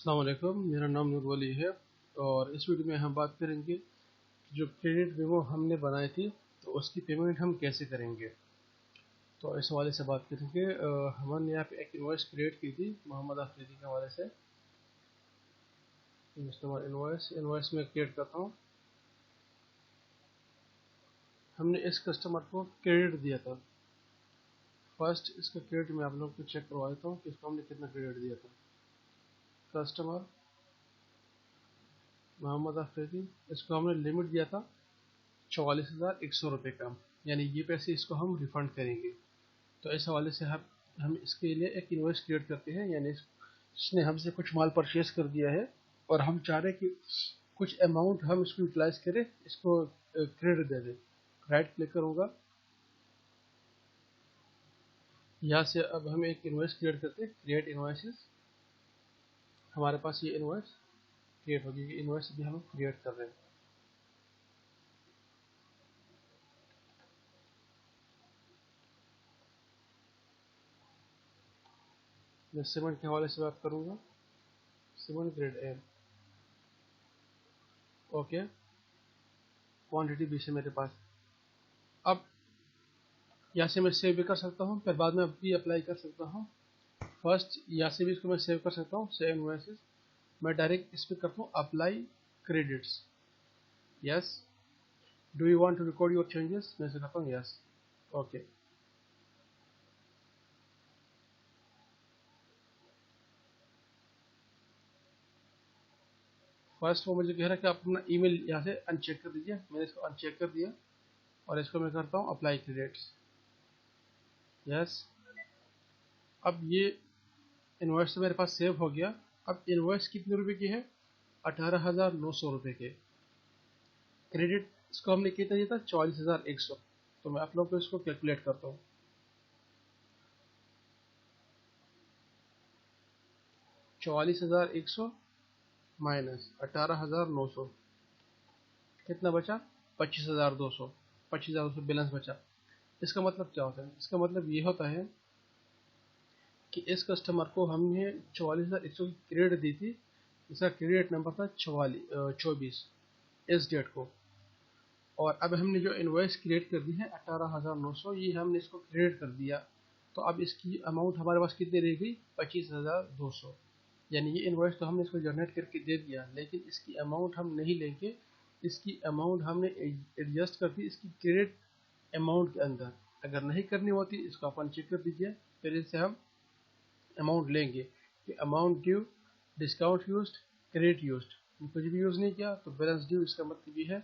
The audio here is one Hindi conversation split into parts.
अस्सलाम वालेकुम, मेरा नाम नूर वली है और इस वीडियो में हम बात करेंगे जो क्रेडिट मेमो हमने बनाई थी तो उसकी पेमेंट हम कैसे करेंगे। तो इस हवाले से बात करेंगे। हमने यहाँ पे एक इनवॉइस क्रिएट की थी मोहम्मद आफरीदी के हवाले से। इनवॉइस में क्रिएट करता हूँ। हमने इस कस्टमर को क्रेडिट दिया था। फर्स्ट इसका क्रेडिट मैं आप लोग को चेक करवा देता हूँ कि इसको हमने कितना क्रेडिट दिया था। कस्टमर मोहम्मद आफरीदी, इसको हमने लिमिट दिया था 44,100 रुपये का, यानी ये पैसे इसको हम रिफ़ंड करेंगे। तो इस हवाले से हम इसके लिए एक इनवॉइस क्रिएट करते हैं, यानी इसने हमसे कुछ माल परचेज कर दिया है और हम चाह रहे हैं कि कुछ अमाउंट हम इसको यूटिलाइज करें, इसको क्रेडिट दे दें। राइट क्लिक करूँगा, यहाँ से अब हम एक इनवॉइस क्रिएट करते हैं, क्रिएट इनवॉइसेस। हमारे पास ये इनवॉइस क्रिएट होगी, ये इनवॉइस भी हम क्रिएट कर रहे हैं। मैं सीमेंट के हवाले से बात करूँगा, cement grade A, okay. Quantity भी है मेरे पास। अब यहाँ से मैं सेव भी कर सकता हूँ, फिर बाद में भी अप्लाई कर सकता हूँ। फर्स्ट यहाँ से भी इसको मैं सेव कर सकता हूँ, सेव इनवॉइसेस। मैं डायरेक्ट इस पर करता हूँ apply credits, yes. Do you want to record your changes, मैं इसे करता हूँ यस, ओके। फर्स्ट वो मुझे कह रहा है कि आप अपना ईमेल यहाँ से अनचेक कर दीजिए। मैंने इसको अनचेक कर दिया और इसको मैं करता हूँ अप्लाई क्रेडिट्स, यस। अब ये इनवॉइस तो मेरे पास सेव हो गया। अब इनवॉइस कितने रुपए की है? 18,900 रुपये के। क्रेडिट इसको हमने कितना दिया था? 44,100। तो मैं आप लोग को इसको कैलकुलेट करता हूँ। 44,100 माइनस 18,900 कितना बचा? 25,200। 25,200 बैलेंस बचा। इसका मतलब क्या होता है? इसका मतलब ये होता है कि इस कस्टमर को हमने 44,100 की क्रेडिट दी थी। इसका क्रेडिट नंबर था 24 इस डेट को। और अब हमने जो इनवॉइस क्रिएट कर दी है 18,900, ये हमने इसको क्रेडिट कर दिया। तो अब इसकी अमाउंट हमारे पास कितनी रह गई? 25,200। यानी ये इनवॉइस तो हमने इसको जनरेट करके दे दिया, लेकिन इसकी अमाउंट हम नहीं लेंगे। इसकी अमाउंट हमने एडजस्ट कर दी इसकी क्रेडिट अमाउंट के अंदर। अगर नहीं करनी होती इसको अपन चेक कर दीजिए, फिर इससे हम अमाउंट लेंगे कि amount due, discount used, credit used. कुछ भी यूज़ नहीं किया तो बैलेंस ड्यू। इसका मतलब ये है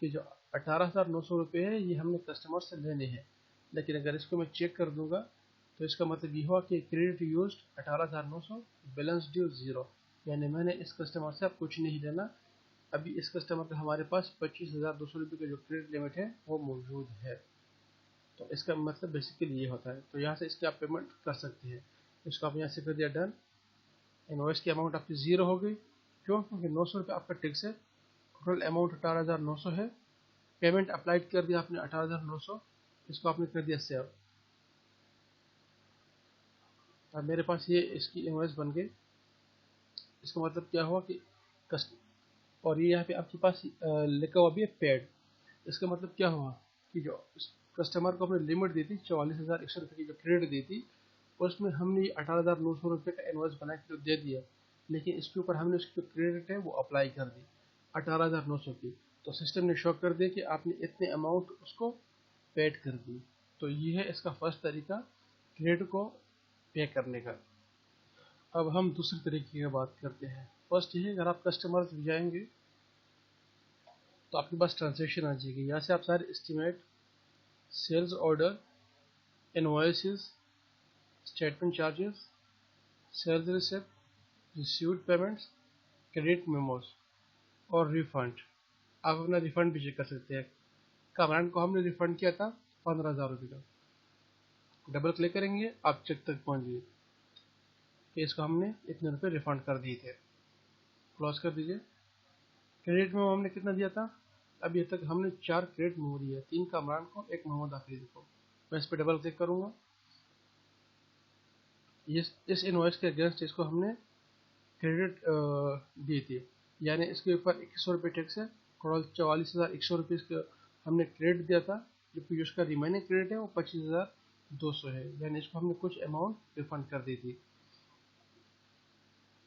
कि जो 18,900 रुपये है ये हमने कस्टमर से लेने हैं। लेकिन अगर इसको मैं चेक कर दूंगा तो इसका मतलब ये हुआ कि क्रेडिट यूज्ड 18,900, बैलेंस ड्यू 0। यानी मैंने इस कस्टमर से अब कुछ नहीं लेना। अभी इस कस्टमर का हमारे पास 25,200 रुपये का जो क्रेडिट लिमिट है वो मौजूद है। तो इसका मतलब बेसिकली ये होता है। तो यहाँ से इसकी आप पेमेंट कर सकते हैं। इसको आप यहाँ से कर दिया डन। इनवॉइस की अमाउंट आपकी 0 हो गई। क्यों? क्योंकि 900 रुपये आपका टैक्स है। टोटल अमाउंट 18,900 है। पेमेंट अप्लाइड कर दिया आपने 18,900, इसको आपने कर दिया सेव। अब मेरे पास ये इसकी इनवॉइस बन गई। इसका मतलब क्या हुआ कि कस्ट और ये यहाँ पे आपके पास लिखा हुआ भी है पेड। इसका मतलब क्या हुआ कि जो कस्टमर को हमने लिमिट दी थी 44,100 रुपये की जो क्रेडिट दी थी, उसमें हमने 18,900 रुपये का इनवॉइस बना के दे दिया। लेकिन इसके ऊपर हमने उसकी जो क्रेडिट है वो अप्लाई कर दी 18,900 की। तो सिस्टम ने शो कर दिया कि आपने इतने अमाउंट उसको पेड कर दी। तो ये है इसका फर्स्ट तरीका क्रेडिट को पे करने का। अब हम दूसरे तरीके की बात करते हैं। फर्स्ट ये है, अगर आप कस्टमर जाएंगे तो आपके पास ट्रांजेक्शन आ जाएगी। यहाँ से आप सारे estimate, sales order, invoices, statement charges, sales receipt, received payments, credit memos और रिफंड, आप अपना रिफंड भी चेक कर सकते हैं। कामरान को हमने रिफंड किया था 15,000 रुपये का। डबल क्लिक करेंगे, आप चेक तक पहुँच गए कि इसको हमने इतने रुपए रिफंड कर दिए थे। क्लोज कर दीजिए। क्रेडिट में हमने कितना दिया था? अभी तक हमने 4 क्रेडिट मेमो दिए है, 3 कामरान को, 1 मोहम्मद आफरीदी को। मैं इस पर डबल क्लिक करूँगा। इस इनवॉइस के अगेंस्ट इसको हमने क्रेडिट दी थी, यानी इसके ऊपर 2100 रुपये टैक्स है, टोटल 44,100 रुपये हमने क्रेडिट दिया था, जबकि उसका रिमेनिंग क्रेडिट है वो 25,200 है, यानी इसको हमने कुछ अमाउंट रिफंड कर दी थी।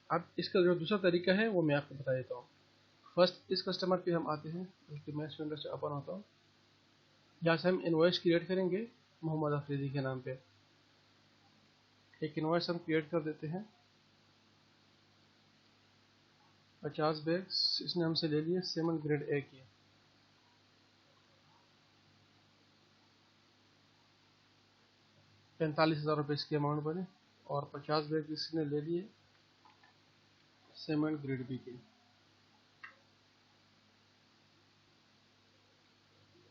अब इसका जो दूसरा तरीका है वो मैं आपको बता देता हूँ। फर्स्ट इस कस्टमर पे हम आते हैं, बल्कि मैं इस विंडो से ओपन होता हूँ। यहाँ से हम इनवॉइस क्रिएट करेंगे मोहम्मद अफरीदी के नाम पे। एक इनवॉइस हम क्रिएट कर देते हैं। 50 बैग्स इसने हमसे ले लिए सेमन ग्रेड ए की, 45,000 रुपये इसके अमाउंट बने, और 50 बैग इसने ले लिए सेमन ग्रेड बी के।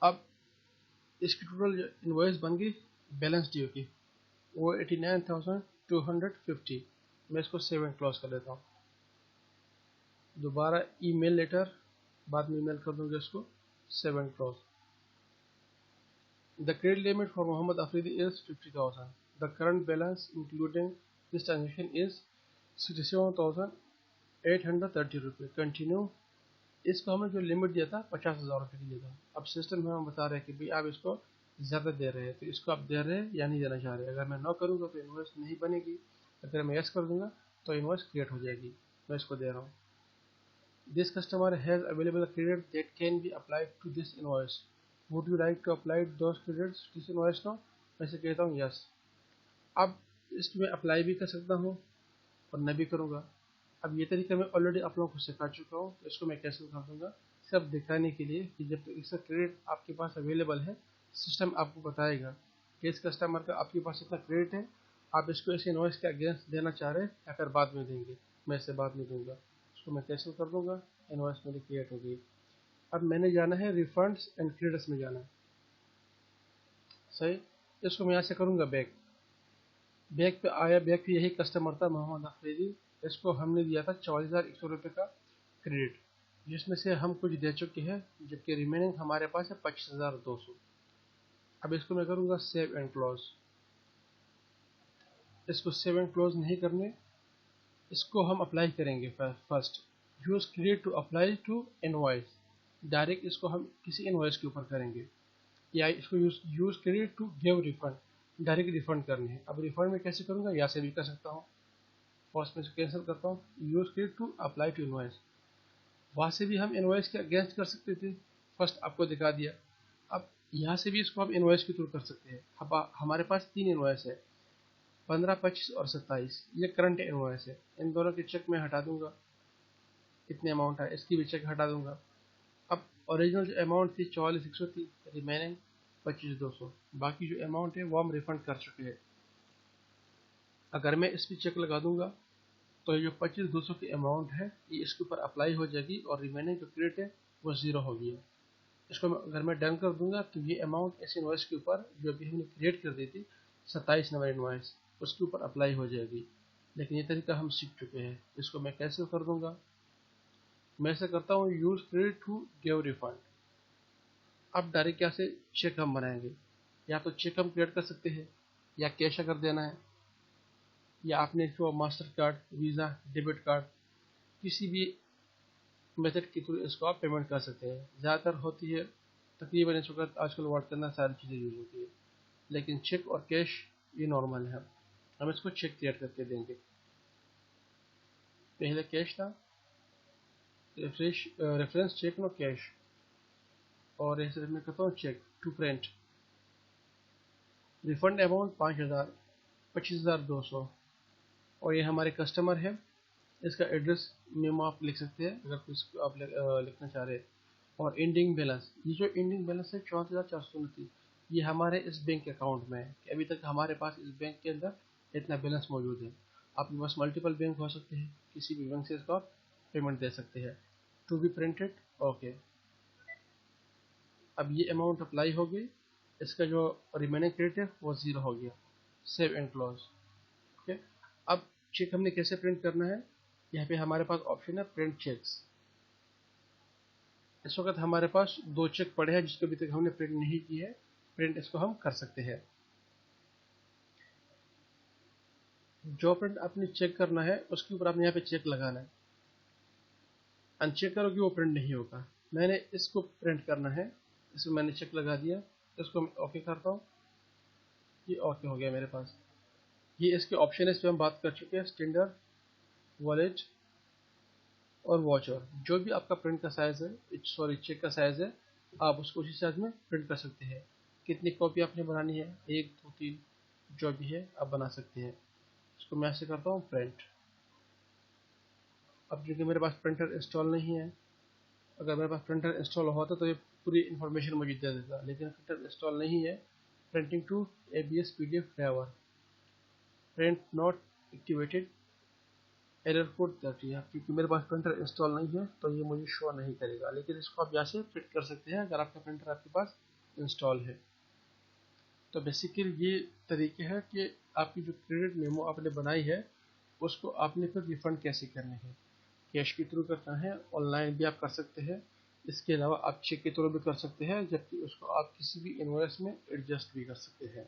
अब इसकी टोटल इनवॉइस बन गई बैलेंस ड्यू की, वो 89,250। मैं इसको सेव एंड क्लोज कर लेता हूँ। दोबारा ईमेल लेटर बाद में ईमेल कर दूंगा इसको, save and close. The credit limit for Mohammed Afridi is 50,000. The current balance including this transaction is 67,830 रुपये। कंटिन्यू। इसको हमें जो लिमिट दिया था 50,000 रुपये की दिया था। अब सिस्टम में हम बता रहे हैं कि भाई आप इसको ज़्यादा दे रहे हैं, तो इसको आप दे रहे हैं या नहीं देना चाह रहे हैं। अगर मैं नो करूँगा तो इनवॉइस नहीं बनेगी, अगर मैं यस कर दूँगा तो इनवॉइस क्रिएट हो जाएगी। मैं इसको दे रहा हूँ। This customer has available credit that can be applied to this invoice. Would you like to apply those credits to this invoice now? मैं से कहता हूँ यस। अब इसमें अप्लाई भी कर सकता हूँ और न भी करूँगा। अब ये तरीका मैं ऑलरेडी आप लोगों को सिखा चुका हूँ, तो इसको मैं कैसे कर दूँगा, सिर्फ दिखाने के लिए कि जब तक इसका क्रेडिट आपके पास अवेलेबल है, सिस्टम आपको बताएगा कि इस कस्टमर का आपके पास इतना क्रेडिट है, आप इसको इस इनवॉइस के अगेंस्ट देना चाह रहे हैं या फिर बाद में देंगे। मैं इसे बाद में दूंगा, इसको मैं कैंसिल कर दूंगा। इनवॉइस मेरी क्रिएट हो गई। अब मैंने जाना है रिफंड्स एंड क्रेडिट्स में जाना है, सही। इसको मैं यहाँ से करूँगा बैक। बैक पे आया, बैक पे यही कस्टमर था मोहम्मद अफरीदी। इसको हमने दिया था 44,100 रुपये का क्रेडिट, जिसमें से हम कुछ दे चुके हैं, जबकि रिमेनिंग हमारे पास है 25,200। अब इसको मैं करूँगा सेव एंड क्लोज। इसको सेव एंड क्लोज नहीं करने, इसको हम अप्लाई करेंगे first. Use credit to apply to invoice, direct इसको हम किसी इनवॉइस के ऊपर करेंगे, या इसको use credit to give refund, direct refund करनी है। अब रिफंड में कैसे करूँगा, यहाँ से भी कर सकता हूँ। फर्स्ट में से कैंसिल करता हूँ, use credit to apply to invoice. वहाँ से भी हम इनवॉइस के अगेंस्ट कर सकते थे, फर्स्ट आपको दिखा दिया। अब यहाँ से भी इसको हम इनवॉइस के थ्रू कर सकते हैं। अब हमारे पास 3 इनवॉइस है, 15, 25 और 27। ये करंट इनवॉइस है। इन दोनों के चेक मैं हटा दूंगा, कितने अमाउंट है इसकी भी चेक हटा दूंगा। अब ओरिजिनल जो अमाउंट थी 44,100 थी, रिमेनिंग 25,200, बाकी जो अमाउंट है वो हम रिफंड कर चुके हैं। अगर मैं इस पर चेक लगा दूंगा तो ये जो 25,200 की अमाउंट है ये इसके ऊपर अप्लाई हो जाएगी, और रिमेनिंग जो क्रेडिट है वो ज़ीरो हो गया। इसको अगर मैं डन कर दूंगा तो ये अमाउंट इस इनवॉइस के ऊपर जो अभी हमने क्रिएट कर दी थी 27 नंबर इनवॉइस, उसके ऊपर अप्लाई हो जाएगी। लेकिन ये तरीका हम सीख चुके हैं। इसको मैं कैंसिल कर दूंगा। मैं ऐसा करता हूँ use credit to give refund. अब डायरेक्ट क्या से चेक हम बनाएंगे, या तो चेक हम क्रिएट कर सकते हैं, या कैश अगर देना है, या आपने जो master card, visa, debit card, किसी भी मेथड के थ्रू इसको आप पेमेंट कर सकते हैं। ज़्यादातर होती है तकरीबन इस वक्त आजकल वर्ड करना सारी चीज़ें यूज होती है, लेकिन चेक और कैश ये नॉर्मल है। हम इसको चेक क्रिएट करके देंगे। पहले कैश था, रेफरेंस चेक नो कैश, और ऐसे मैं करता हूँ check to print. Refund amount 5,000, 25,200, और ये हमारे कस्टमर है। इसका एड्रेस मेमो आप लिख सकते हैं अगर कुछ आप लिखना चाह रहे हैं। और एंडिंग बैलेंस, ये जो एंडिंग बैलेंस है 64,429, ये हमारे इस बैंक अकाउंट में है कि अभी तक हमारे पास इस बैंक के अंदर इतना बैलेंस मौजूद है। आपके पास मल्टीपल बैंक हो सकते हैं, किसी भी बैंक से इसको आप पेमेंट दे सकते हैं। To be printed, okay. अब ये अमाउंट अप्लाई हो गई, इसका जो रिमेनिंग क्रेडिट है वो ज़ीरो हो गया। Save and close, okay. अब चेक हमने कैसे प्रिंट करना है, यहाँ पे हमारे पास ऑप्शन है प्रिंट चेक्स। इस वक्त हमारे पास 2 चेक पड़े हैं जिसको अभी तक हमने प्रिंट नहीं की है। प्रिंट इसको हम कर सकते हैं। जो प्रिंट आपने चेक करना है उसके ऊपर आपने यहाँ पे चेक लगाना है। अनचेक करोगे वो प्रिंट नहीं होगा। मैंने इसको प्रिंट करना है, इसमें मैंने चेक लगा दिया, इसको मैं ओके करता हूँ। ये ओके हो गया मेरे पास। ये इसके ऑप्शन है, इस पर हम बात कर चुके हैं। स्टैंडर्ड, वॉलेट और वॉचर। जो भी आपका प्रिंट का साइज़ है, सॉरी चेक का साइज़ है, आप उसको उसी साइज में प्रिंट कर सकते हैं। कितनी कॉपी आपने बनानी है, 1 2 3, जो भी है आप बना सकते हैं। इसको मैं ऐसे करता हूँ प्रिंट। अब क्योंकि मेरे पास प्रिंटर इंस्टॉल नहीं है, अगर मेरे पास प्रिंटर इंस्टॉल होता तो ये पूरी इन्फॉर्मेशन मुझे दे देता, लेकिन प्रिंटर इंस्टॉल नहीं है। Printing to ABS PDF driver, print not activated, error code 30 है। क्योंकि मेरे पास प्रिंटर इंस्टॉल नहीं है तो ये मुझे शो नहीं करेगा, लेकिन इसको आप यहाँ से प्रिंट कर सकते हैं अगर आपका प्रिंटर आपके पास इंस्टॉल है। तो बेसिकली ये तरीके हैं कि आपकी जो क्रेडिट मेमो आपने बनाई है उसको आपने फिर रिफ़ंड कैसे करने हैं। कैश के थ्रू करना है, ऑनलाइन भी आप कर सकते हैं। इसके अलावा आप चेक के थ्रू भी कर सकते हैं, जबकि उसको आप किसी भी इनवॉइस में एडजस्ट भी कर सकते हैं।